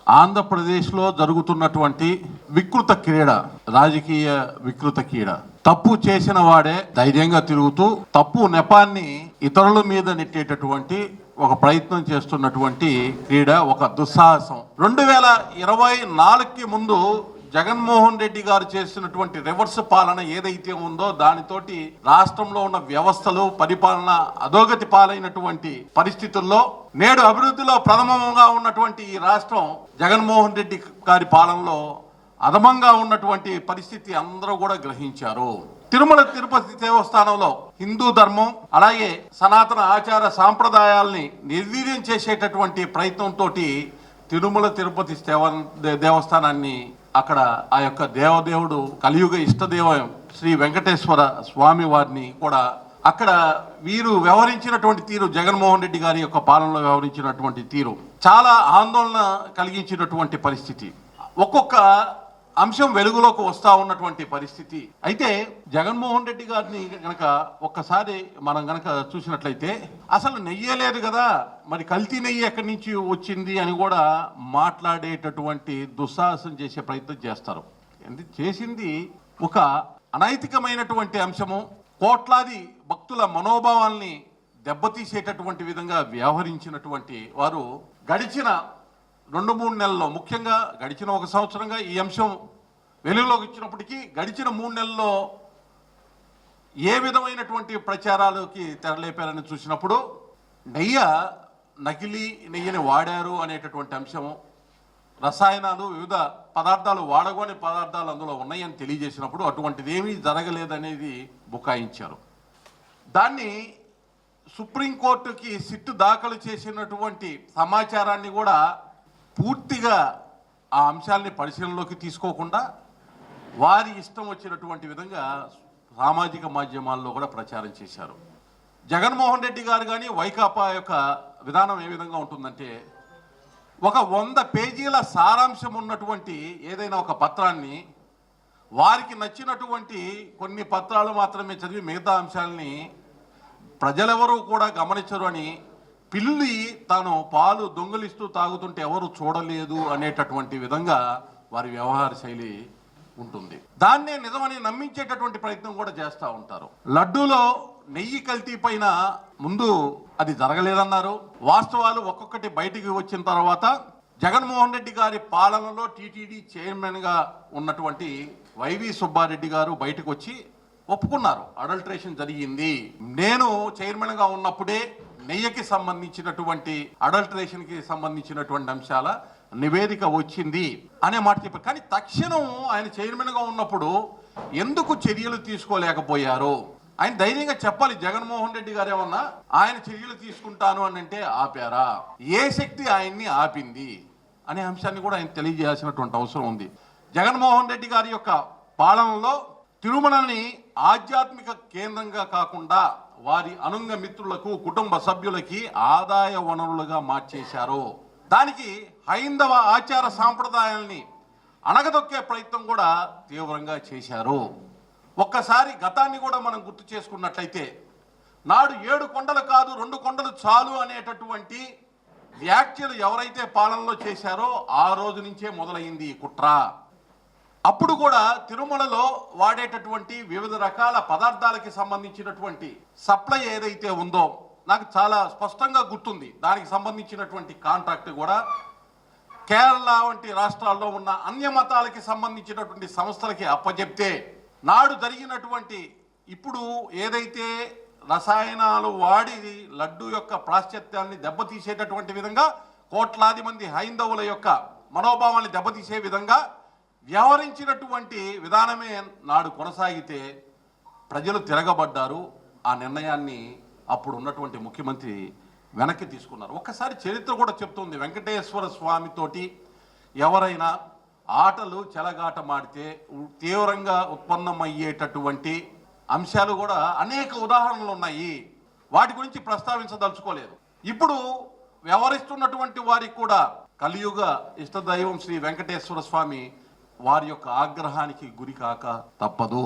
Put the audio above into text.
ఆంధ్రప్రదేశ్లో జరుగుతున్నటువంటి వికృత క్రీడ, రాజకీయ వికృత క్రీడ. తప్పు చేసిన వాడే ధైర్యంగా తిరుగుతూ తప్పు నెపాన్ని ఇతరుల మీద నెట్టేటటువంటి ఒక ప్రయత్నం చేస్తున్నటువంటి క్రీడ, ఒక దుస్సాహసం. 2024కి ముందు జగన్మోహన్ రెడ్డి గారు చేసినటువంటి రివర్స్ పాలన ఏదైతే ఉందో దానితోటి రాష్ట్రంలో ఉన్న వ్యవస్థలు, పరిపాలన అధోగతి పాలైనటువంటి పరిస్థితుల్లో నేడు అభివృద్ధిలో ప్రథమంగా ఉన్నటువంటి ఈ రాష్ట్రం జగన్మోహన్ రెడ్డి గారి పాలనలో అధమంగా ఉన్నటువంటి పరిస్థితి అందరూ కూడా గ్రహించారు. తిరుమల తిరుపతి దేవస్థానంలో హిందూ ధర్మం అలాగే సనాతన ఆచార సాంప్రదాయాల్ని నిర్వీర్యం చేసేటటువంటి ప్రయత్నంతో తిరుమల తిరుపతి దేవస్థానాన్ని అక్కడ ఆ యొక్క దేవదేవుడు కలియుగ ఇష్టదేవం శ్రీ వెంకటేశ్వర స్వామి వారిని కూడా అక్కడ వీరు వ్యవహరించినటువంటి తీరు, జగన్మోహన్ రెడ్డి గారి యొక్క పాలనలో వ్యవహరించినటువంటి తీరు చాలా ఆందోళన కలిగించినటువంటి పరిస్థితి. ఒక్కొక్క అంశం వెలుగులోకి వస్తూ ఉన్నటువంటి పరిస్థితి. అయితే జగన్మోహన్ రెడ్డి గారిని గనక ఒక్కసారి మనం గనక చూసినట్లయితే అసలు నెయ్యే లేదు కదా, మరి కల్తీ నెయ్యి ఎక్కడి నుంచి వచ్చింది అని కూడా మాట్లాడేటటువంటి దుస్సాహసం చేసే ప్రయత్నం చేస్తారు. చేసింది ఒక అనైతికమైనటువంటి అంశము, కోట్లాది భక్తుల మనోభావాల్ని దెబ్బతీసేటటువంటి విధంగా వ్యవహరించినటువంటి వారు గడిచిన 2-3 నెలల్లో, ముఖ్యంగా గడిచిన 1 సంవత్సరంగా ఈ అంశం వెలుగులోకి వచ్చినప్పటికీ గడిచిన 3 నెలల్లో ఏ విధమైనటువంటి ప్రచారాలకి తెరలేపారని చూసినప్పుడు నకిలీ నెయ్యిని వాడారు అనేటటువంటి అంశము, రసాయనాలు, వివిధ పదార్థాలు, వాడగోని పదార్థాలు అందులో ఉన్నాయని తెలియజేసినప్పుడు అటువంటిది ఏమీ జరగలేదనేది బుకాయించారు. దాన్ని సుప్రీంకోర్టుకి సిట్టు దాఖలు చేసినటువంటి సమాచారాన్ని కూడా పూర్తిగా ఆ అంశాలని పరిశీలనలోకి తీసుకోకుండా వారి ఇష్టం వచ్చినటువంటి విధంగా సామాజిక మాధ్యమాల్లో కూడా ప్రచారం చేశారు. జగన్మోహన్ రెడ్డి గారు కానీ వైకాపా యొక్క విధానం ఏ విధంగా ఉంటుందంటే, ఒక 100 పేజీల సారాంశం ఉన్నటువంటి ఏదైనా ఒక పత్రాన్ని వారికి నచ్చినటువంటి కొన్ని పత్రాలు మాత్రమే చదివి మిగతా అంశాలని ప్రజలెవరూ కూడా గమనించరు అని, పిల్లి తాను పాలు దొంగలిస్తూ తాగుతుంటే ఎవరు చూడలేదు అనేటటువంటి విధంగా వారి వ్యవహార శైలి ఉంటుంది. దాన్నే నిజమని నమ్మించేటటువంటి ప్రయత్నం కూడా చేస్తూ ఉంటారు. లడ్డూలో నెయ్యి కల్తీ పైన ముందు అది జరగలేదన్నారు. వాస్తవాలు ఒక్కొక్కటి బయటికి వచ్చిన తర్వాత జగన్మోహన్ రెడ్డి గారి పాలనలో టీటీడీ చైర్మన్గా ఉన్నటువంటి వైవి సుబ్బారెడ్డి గారు బయటకు వచ్చి ఒప్పుకున్నారు, అడల్ట్రేషన్ జరిగింది. నేను చైర్మన్గా ఉన్నప్పుడే నెయ్యికి సంబంధించినటువంటి అడల్ట్రేషన్కి సంబంధించినటువంటి అంశాల నివేదిక వచ్చింది అనే మాట చెప్పారు. కానీ తక్షణం ఆయన చైర్మన్గా ఉన్నప్పుడు ఎందుకు చర్యలు తీసుకోలేకపోయారు? ఆయన ధైర్యంగా చెప్పాలి. జగన్మోహన్ రెడ్డి గారు ఏమన్నా ఆయన చర్యలు తీసుకుంటాను అని అంటే ఆపారా? ఏ శక్తి ఆయన్ని ఆపింది అనే అంశాన్ని కూడా ఆయన తెలియజేయాల్సినటువంటి అవసరం ఉంది. జగన్మోహన్ రెడ్డి గారి యొక్క పాలనలో తిరుమలని ఆధ్యాత్మిక కేంద్రంగా కాకుండా వారి అనుంగ మిత్రులకు, కుటుంబ సభ్యులకి ఆదాయ వనరులుగా మార్చేశారు. దానికి హైందవ ఆచార సాంప్రదాయాల్ని అణగదొక్కే ప్రయత్నం కూడా తీవ్రంగా చేశారు. ఒక్కసారి గతాన్ని కూడా మనం గుర్తు చేసుకున్నట్లయితే, నాడు 7 కొండలు కాదు 2 కొండలు చాలు అనేటటువంటి వ్యాఖ్యలు ఎవరైతే పాలనలో చేశారో ఆ రోజు నుంచే మొదలైంది ఈ కుట్ర. అప్పుడు కూడా తిరుమలలో వాడేటటువంటి వివిధ రకాల పదార్థాలకి సంబంధించినటువంటి సప్లై ఏదైతే ఉందో నాకు చాలా స్పష్టంగా గుర్తుంది. దానికి సంబంధించినటువంటి కాంట్రాక్ట్ కూడా కేరళ వంటి రాష్ట్రాల్లో ఉన్న అన్య మతాలకి సంబంధించినటువంటి సంస్థలకి అప్పచెప్తే, నాడు జరిగినటువంటి ఇప్పుడు ఏదైతే రసాయనాలు వాడి లడ్డు యొక్క ప్రాశ్చిత్యాన్ని దెబ్బతీసేటటువంటి విధంగా, కోట్లాది మంది హైందవుల యొక్క మనోభావాన్ని దెబ్బతీసే విధంగా వ్యవహరించినటువంటి విధానమే నాడు కొనసాగితే ప్రజలు తిరగబడ్డారు. ఆ నిర్ణయాన్ని అప్పుడు ఉన్నటువంటి ముఖ్యమంత్రి వెనక్కి తీసుకున్నారు. ఒక్కసారి చరిత్ర కూడా చెప్తుంది, వెంకటేశ్వర స్వామితోటి ఎవరైనా ఆటలు చెలగాటమాడితే తీవ్రంగా ఉత్పన్నమయ్యేటటువంటి అంశాలు కూడా అనేక ఉదాహరణలు ఉన్నాయి. వాటి గురించి ప్రస్తావించదలుచుకోలేదు. ఇప్పుడు వ్యవహరిస్తున్నటువంటి వారికి కూడా కలియుగ ఇష్టదైవం శ్రీ వెంకటేశ్వర స్వామి వారి యొక్క ఆగ్రహానికి గురి కాక తప్పదు.